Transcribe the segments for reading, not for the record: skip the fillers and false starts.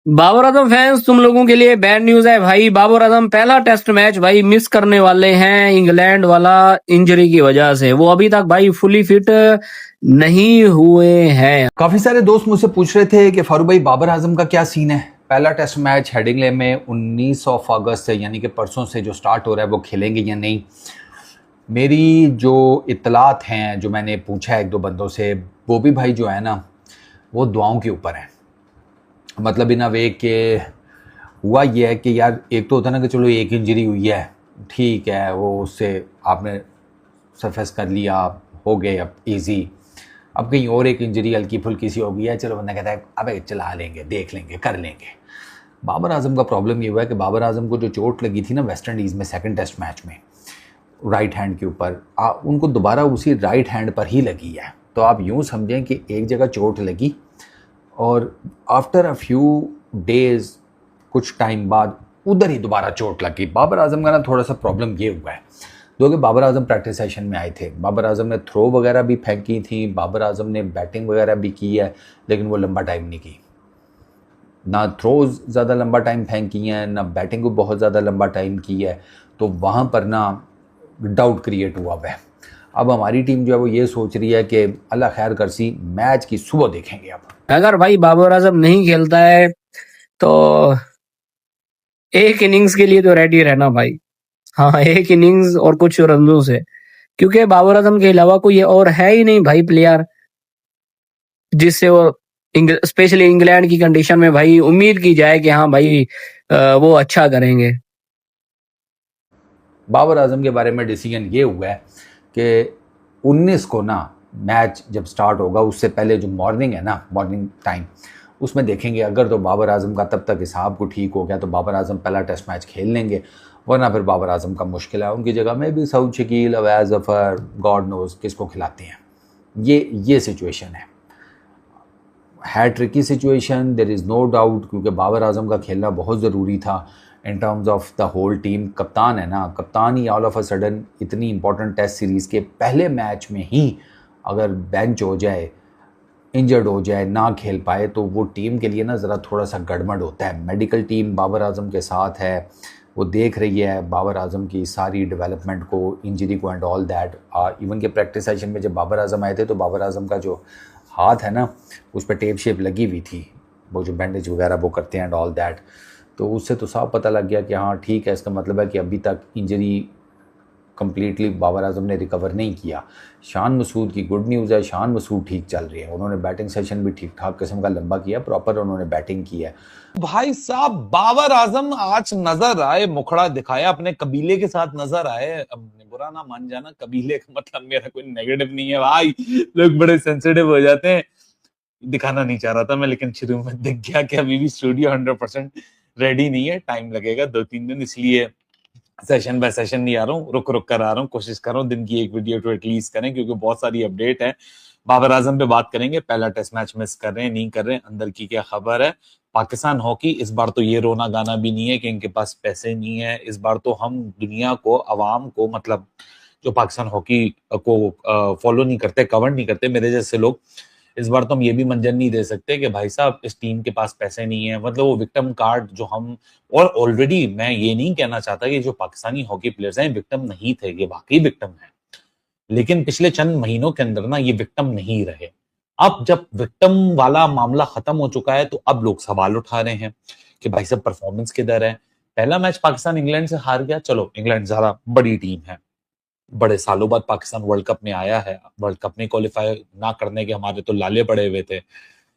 Babar Azam fans, तुम लोगों के लिए बैड न्यूज है भाई। बाबर आजम पहला टेस्ट मैच भाई मिस करने वाले हैं इंग्लैंड वाला इंजरी की वजह से। वो अभी तक भाई फुली फिट नहीं हुए हैं। काफी सारे दोस्त मुझसे पूछ रहे थे कि फारूक भाई बाबर आजम का क्या सीन है। पहला टेस्ट मैच हेडिंगले में 19 अगस्त से यानी कि परसों से जो स्टार्ट हो रहा है वो खेलेंगे या नहीं। मेरी जो इत्तलात हैं, जो मैंने पूछा है एक दो बंदों से, वो भी भाई जो है ना वो दुआओं के ऊपर है। मतलब इन अ वे के हुआ ये है कि यार एक तो होता है ना कि चलो एक इंजरी हुई है, ठीक है, वो उससे आपने सरफेस कर लिया, हो गए अब इजी। अब कहीं और एक इंजरी हल्की फुल्की सी हो गई है, चलो बंदा कहता है अबे चला लेंगे, देख लेंगे, कर लेंगे। बाबर आजम का प्रॉब्लम ये हुआ है कि बाबर आजम को जो चोट लगी थी ना वेस्ट इंडीज़ में सेकंड टेस्ट मैच में राइट हैंड के ऊपर, उनको दोबारा उसी राइट हैंड पर ही लगी है। तो आप यूँ समझें कि एक जगह चोट लगी और आफ्टर अ फ्यू डेज, कुछ टाइम बाद उधर ही दोबारा चोट लगी। बाबर आजम का ना थोड़ा सा प्रॉब्लम ये हुआ है, क्योंकि बाबर आजम प्रैक्टिस सेशन में आए थे, बाबर आजम ने थ्रो वगैरह भी फेंकी थी, बाबर आजम ने बैटिंग वगैरह भी की है, लेकिन वो लंबा टाइम नहीं की। ना थ्रोज ज़्यादा लंबा टाइम फेंकी हैं, ना बैटिंग को बहुत ज़्यादा लंबा टाइम की है। तो वहाँ पर ना डाउट क्रिएट हुआ है। अब हमारी टीम जो है वो ये सोच रही है कि अल्लाह खैर करसी, मैच की सुबह देखेंगे। अब अगर भाई बाबर आजम नहीं खेलता है तो एक इनिंग्स के लिए तो रेडी रहना भाई। हाँ, एक इनिंग्स और कुछ रनों से, क्योंकि बाबर आजम के अलावा कोई और है ही नहीं भाई प्लेयर जिससे वो स्पेशली इंग्लैंड की कंडीशन में भाई उम्मीद की जाए कि हाँ भाई वो अच्छा करेंगे। बाबर आजम के बारे में डिसीजन ये हुआ है कि 19 को ना मैच जब स्टार्ट होगा उससे पहले जो मॉर्निंग है ना, मॉर्निंग टाइम, उसमें देखेंगे। अगर तो बाबर आजम का तब तक हिसाब को ठीक हो गया तो बाबर आजम पहला टेस्ट मैच खेल लेंगे, वरना फिर बाबर आजम का मुश्किल है। उनकी जगह में भी सऊद शकील, अवैज़ ज़फ़र, गॉड नोज किसको खिलाते हैं। ये सिचुएशन है tricky situation, there is no doubt, क्योंकि बाबर आजम का खेलना बहुत ज़रूरी था in terms of the whole team. कप्तान है ना, कप्तान ही ऑल ऑफ अ सडन इतनी इंपॉर्टेंट टेस्ट सीरीज़ के पहले मैच में ही अगर बेंच हो जाए, इंजर्ड हो जाए, ना खेल पाए, तो वो टीम के लिए ना ज़रा थोड़ा सा गड़बड़ होता है। मेडिकल टीम बाबर आजम के साथ है, वो देख रही है बाबर आजम की सारी डेवलपमेंट को, इंजरी को एंड ऑल दैट। इवन के प्रैक्टिस सेशन में जब बाबर आजम आए थे तो बाबर आजम का जो हाथ है ना उस पर टेप शेप लगी हुई थी, वो जो बैंडेज वगैरह वो करते हैं एंड ऑल दैट। तो उससे तो साफ पता लग गया कि हाँ ठीक है, इसका मतलब है कि अभी तक इंजरी कंप्लीटली बाबर आजम ने रिकवर नहीं किया। शान मसूद की गुड न्यूज़ है, शान मसूद ठीक चल रही है, उन्होंने बैटिंग सेशन भी ठीक ठाक किस्म का लंबा किया, प्रॉपर उन्होंने बैटिंग की है। भाई साहब बाबर आजम आज नजर आए, मुखड़ा दिखाया, अपने कबीले के साथ नजर आए। अब बुरा ना मान जाना, कबीले का मतलब मेरा कोई नेगेटिव नहीं है भाई, लोग बड़े सेंसिटिव हो जाते हैं। दिखाना नहीं चाह रहा था मैं, लेकिन शुरू में दिख गया कि अभी भी स्टूडियो 100% रेडी नहीं है, टाइम लगेगा 2-3 दिन, इसलिए सेशन बाय सेशन नहीं आ रहा हूँ, रुक रुक कर आ रहा हूँ। कोशिश कर रहा हूँ दिन की एक वीडियो तो एटलीस्ट करें, क्योंकि बहुत सारी अपडेट है। बाबर आजम पे बात करेंगे, पहला टेस्ट मैच मिस कर रहे हैं, नहीं कर रहे हैं, अंदर की क्या खबर है। पाकिस्तान हॉकी इस बार तो ये रोना गाना भी नहीं है कि इनके पास पैसे नहीं है। इस बार तो हम दुनिया को, अवाम को, मतलब जो पाकिस्तान हॉकी को फॉलो नहीं करते, कवर नहीं करते, मेरे जैसे लोग, इस बार तो हम ये भी मंजर नहीं दे सकते कि भाई साहब इस टीम के पास पैसे नहीं है। मतलब वो विक्टिम कार्ड जो हम, और ऑलरेडी मैं ये नहीं कहना चाहता कि जो पाकिस्तानी हॉकी प्लेयर्स हैं विक्टिम नहीं थे, ये वाकई विक्टिम है, लेकिन पिछले चंद महीनों के अंदर ना ये विक्टिम नहीं रहे। अब जब विक्टिम वाला मामला खत्म हो चुका है तो अब लोग सवाल उठा रहे हैं कि भाई साहब परफॉर्मेंस किधर है। पहला मैच पाकिस्तान इंग्लैंड से हार गया, चलो इंग्लैंड ज्यादा बड़ी टीम है, बड़े सालों बाद पाकिस्तान वर्ल्ड कप में आया है, वर्ल्ड कप में क्वालिफाई ना करने के हमारे तो लाले पड़े हुए थे।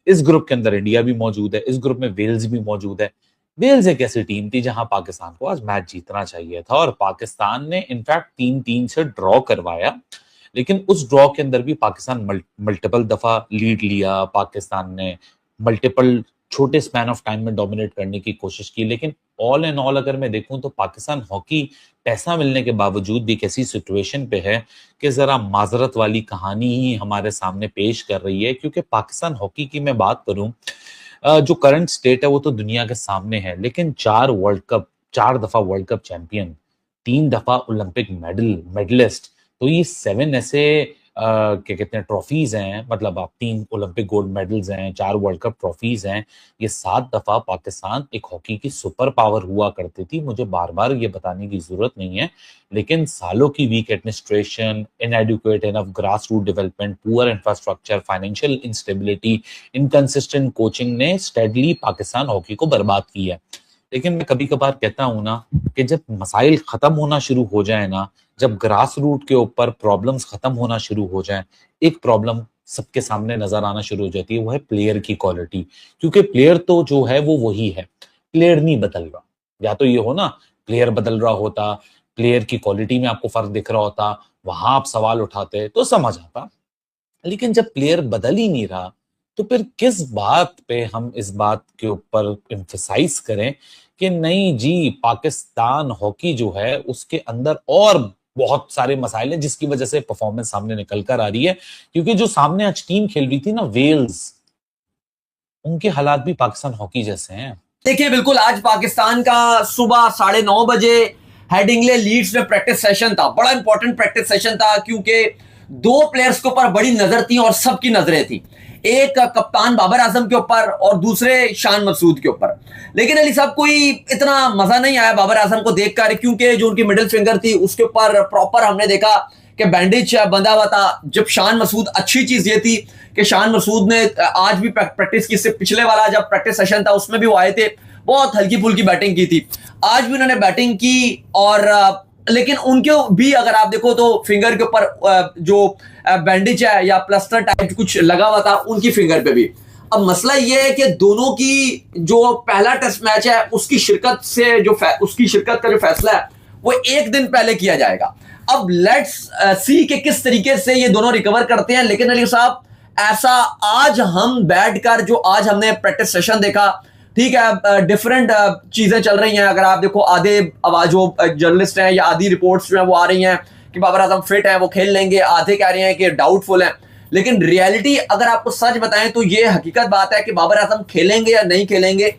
इस ग्रुप के अंदर इंडिया भी मौजूद है, इस ग्रुप में वेल्स भी मौजूद है। वेल्स एक ऐसी टीम थी जहां पाकिस्तान को आज मैच जीतना चाहिए था, और पाकिस्तान ने इनफैक्ट 3-3 से ड्रॉ करवाया। लेकिन उस ड्रॉ के अंदर भी पाकिस्तान मल्टीपल दफा लीड लिया, पाकिस्तान ने मल्टीपल छोटे स्पैन ऑफ टाइम में डोमिनेट करने की कोशिश की। लेकिन ऑल एंड ऑल अगर मैं देखूं तो पाकिस्तान हॉकी पैसा मिलने के बावजूद भी कैसी सिचुएशन पे है कि जरा माजरत वाली कहानी ही हमारे सामने पेश कर रही है। क्योंकि पाकिस्तान हॉकी की मैं बात करूं, जो करंट स्टेट है वो तो दुनिया के सामने है, लेकिन 4 दफा वर्ल्ड कप चैंपियन, 3 दफा ओलंपिक मेडलिस्ट, तो ये 7 ऐसे क्या कहते हैं ट्रॉफीज हैं, मतलब आप 3 ओलंपिक गोल्ड मेडल्स हैं, 4 वर्ल्ड कप ट्रॉफीज हैं, ये 7 दफा पाकिस्तान एक हॉकी की सुपर पावर हुआ करती थी। मुझे बार बार ये बताने की जरूरत नहीं है, लेकिन सालों की weak administration, inadequate enough grass root development, poor infrastructure, financial instability, inconsistent coaching ने स्टेडली पाकिस्तान हॉकी को बर्बाद किया है। लेकिन मैं कभी कभार कहता हूं ना कि जब मसाइल खत्म होना शुरू हो जाए ना, जब ग्रास रूट के ऊपर प्रॉब्लम्स खत्म होना शुरू हो जाए, एक प्रॉब्लम सबके सामने नजर आना शुरू हो जाती है, वो है प्लेयर की क्वालिटी। क्योंकि प्लेयर तो जो है वो वही है, प्लेयर नहीं बदल रहा। या तो ये हो ना, प्लेयर बदल रहा होता, प्लेयर की क्वालिटी में आपको फर्क दिख रहा होता, वहां आप सवाल उठाते तो समझ आता। लेकिन जब प्लेयर बदल ही नहीं रहा, तो फिर किस बात पे हम इस बात के ऊपर एम्फसाइज करें कि नहीं जी, पाकिस्तान हॉकी जो है उसके अंदर और बहुत सारे मसाइल हैं जिसकी वजह से परफॉर्मेंस सामने निकल कर आ रही है। क्योंकि जो सामने आज टीम खेल रही थी ना, वेल्स, उनके हालात भी पाकिस्तान हॉकी जैसे हैं। देखिए बिल्कुल, आज पाकिस्तान का सुबह 9:30 बजे हेडिंगले लीड्स में प्रैक्टिस सेशन था। बड़ा इंपॉर्टेंट प्रैक्टिस सेशन था क्योंकि 2 प्लेयर्स के ऊपर बड़ी नजर थी और सबकी नजरें थी, एक कप्तान बाबर आजम के ऊपर और दूसरे शान मसूद के ऊपर। लेकिन अली साहब कोई इतना मजा नहीं आया बाबर आजम को देखकर, क्योंकि जो उनकी मिडिल फिंगर थी उसके ऊपर प्रॉपर हमने देखा कि बैंडेज बंधा हुआ था। जब शान मसूद, अच्छी चीज ये थी कि शान मसूद ने आज भी प्रैक्टिस की, इससे पिछले वाला जब प्रैक्टिस सेशन था उसमें भी वो आए थे, बहुत हल्की फुल्की बैटिंग की थी। आज भी उन्होंने बैटिंग की और लेकिन उनके भी अगर आप देखो तो फिंगर के ऊपर जो बैंडेज है या प्लास्टर टाइप कुछ लगा हुआ था उनकी फिंगर पे भी। अब मसला यह है कि दोनों की जो पहला टेस्ट मैच है उसकी शिरकत से जो उसकी शिरकत का जो फैसला है वो एक दिन पहले किया जाएगा। अब लेट्स सी कि किस तरीके से ये दोनों रिकवर करते हैं। लेकिन अली साहब, ऐसा आज हम बैठकर जो आज हमने प्रैक्टिस सेशन देखा, ठीक है, डिफरेंट चीजें चल रही हैं। अगर आप देखो, आधे आवाज जो जर्नलिस्ट हैं या आधी रिपोर्ट्स जो हैं वो आ रही हैं कि बाबर आजम फिट हैं, वो खेल लेंगे, आधे कह रहे हैं कि डाउटफुल हैं। लेकिन रियलिटी अगर आपको सच बताएं तो ये हकीकत बात है कि बाबर आजम खेलेंगे या नहीं खेलेंगे,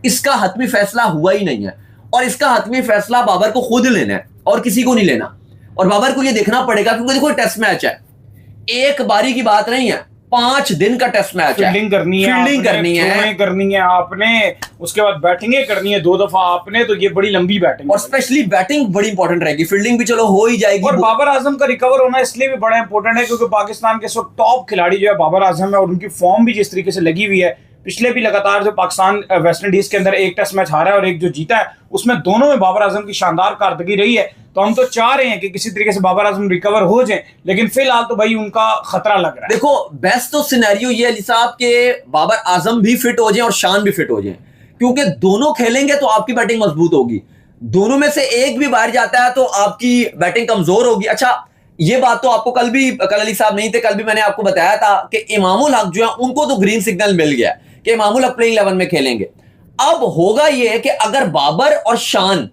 इसका हतमी फैसला हुआ ही नहीं है। और इसका हतमी फैसला बाबर को खुद लेना है और किसी को नहीं लेना। और बाबर को ये देखना पड़ेगा, क्योंकि देखो टेस्ट मैच है, एक बारी की बात नहीं है, 5 दिन का टेस्ट मैच है। फील्डिंग करनी है, फील्डिंग करनी है आपने, उसके बाद बैटिंग करनी है 2 दफा आपने, तो ये बड़ी लंबी बैटिंग और स्पेशली बैटिंग बड़ी इंपॉर्टेंट रहेगी। फील्डिंग भी चलो हो ही जाएगी। और बाबर आजम का रिकवर होना इसलिए भी बड़ा इंपॉर्टेंट है क्योंकि पाकिस्तान के इस वक्त टॉप खिलाड़ी जो है बाबर आजम है, और उनकी फॉर्म भी जिस तरीके से लगी हुई है, पिछले भी लगातार जो पाकिस्तान वेस्ट इंडीज के अंदर एक टेस्ट मैच हारा है और एक जो जीता है, उसमें दोनों में बाबर आजम की शानदार कारकर्दगी रही है। तो हम तो चाह रहे हैं कि किसी तरीके से बाबर आजम रिकवर हो जाए, लेकिन फिलहाल तो भाई उनका खतरा लग रहा है। देखो, बेस्ट तो सिनेरियो ये अली साहब के बाबर आजम भी फिट हो जाए और शान भी फिट हो जाए, क्योंकि दोनों खेलेंगे तो आपकी बैटिंग मजबूत होगी। दोनों में से एक भी बाहर जाता है तो आपकी बैटिंग कमजोर होगी। अच्छा, ये बात तो आपको कल अली साहब नहीं थे, कल भी मैंने आपको बताया था कि इमामुल हक जो है उनको तो ग्रीन सिग्नल मिल गया कि इमामुल हक प्लेइंग 11 में खेलेंगे। अब होगा ये कि अगर बाबर और शान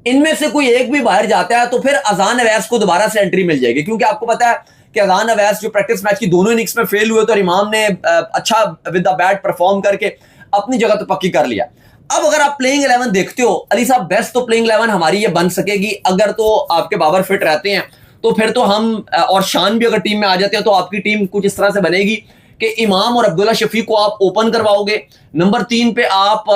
इनमें से कोई एक भी बाहर जाता है तो फिर अजान अवैस को दोबारा से एंट्री मिल जाएगी, क्योंकि आपको पता है कि अजान अवैस जो प्रैक्टिस मैच की दोनों इनिंग्स में फेल हुए तो इमाम ने अच्छा विद द बैट परफॉर्म करके अपनी जगह तो पक्की कर लिया। अब अगर आप प्लेइंग 11 देखते हो अली साहब, बेस्ट तो प्लेइंग 11 हमारी ये बन सकेगी अगर तो आपके बाबर फिट रहते हैं, तो फिर तो हम और शान भी अगर टीम में आ जाते हैं तो आपकी टीम कुछ इस तरह से बनेगी कि इमाम और अब्दुल्ला शफीक को आप ओपन करवाओगे, नंबर 3 पे आप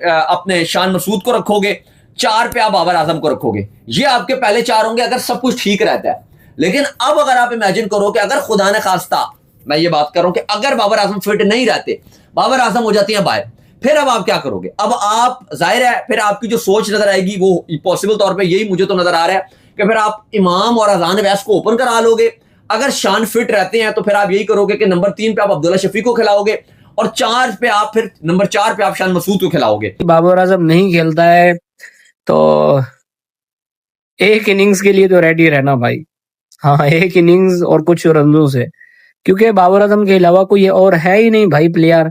अपने शान मसूद को रखोगे, 4 पे आप बाबर आजम को रखोगे। ये आपके पहले 4 होंगे अगर सब कुछ ठीक रहता है। लेकिन अब अगर आप इमेजिन करो कि अगर खुदा ने खास्ता, मैं ये बात कर रहा हूं कि अगर बाबर आजम फिट नहीं रहते, बाबर आजम हो जाती है बाहर, फिर अब आप क्या करोगे? अब आप, जाहिर है फिर आपकी जो सोच नजर आएगी वो पॉसिबल तौर पे यही मुझे तो नजर आ रहा है कि फिर आप इमाम और अजान वैस को ओपन करा लोगे। अगर शान फिट रहते हैं तो फिर आप यही करोगे कि नंबर 3 पे आप अब्दुल्ला शफीक को खिलाओगे और 4 पे आप फिर नंबर 4 पे आप शान मसूद को खिलाओगे। बाबर आजम नहीं खेलता है तो एक इनिंग्स के लिए तो रेडी रहना भाई। हाँ, एक इनिंग्स और कुछ रनों से, क्योंकि बाबर आजम के अलावा कोई और है ही नहीं भाई प्लेयर